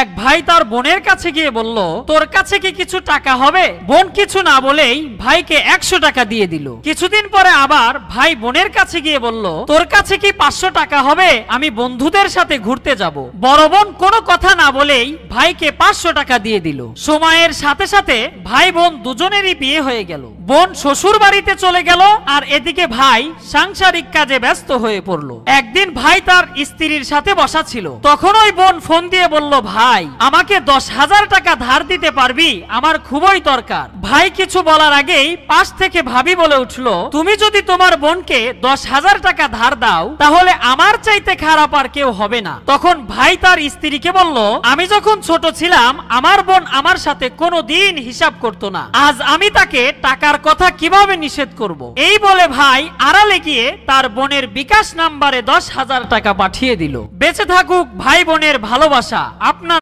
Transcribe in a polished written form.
এক ভাই তার বোনের কাছে গিয়ে বলল, তোর কাছে কি কিছু টাকা হবে? বোন কিছু না বলেই ভাইকে 100 টাকা দিয়ে দিল। কিছুদিন পরে আবার ভাই বোনের কাছে গিয়ে বলল, তোর কাছে কি 500 টাকা হবে? আমি বন্ধুদের সাথে ঘুরতে যাব। বড় বোন কোনো কথা না বলেই ভাইকে 500 টাকা দিয়ে দিল। সময়ের সাথে সাথে ভাই বোন দুজনেরই বিয়ে হয়ে গেল। বোন শ্বশুর বাড়িতে চলে গেল, আর এদিকে ভাই সাংসারিক কাজে ব্যস্ত হয়ে পড়ল। একদিন ভাই তার স্ত্রীর সাথে বসা ছিল, তখন ওই বোন ফোন দিয়ে বলল, ভাই আমাকে 10,000 টাকা ধার দিতে পারবি? আমার খুবই দরকার। ভাই কিছু বলার আগেই পাশ থেকে ভাবি বলে উঠল, তুমি যদি তোমার বোনকে 10,000 টাকা ধার দাও তাহলে আমার চাইতে খারাপ আর কেউ হবে না। তখন ভাই তার স্ত্রীকে বলল, আমি যখন ছোট ছিলাম আমার বোন আমার সাথে কোনোদিন হিসাব করতো না, আজ আমি তাকে টাকার কথা কিভাবে নিষেধ করব? এই বলে ভাই আড়ালে গিয়ে তার বোনের বিকাশ নাম্বারে 10,000 টাকা পাঠিয়ে দিল। বেঁচে থাকুক ভাই বোনের ভালোবাসা। আপনার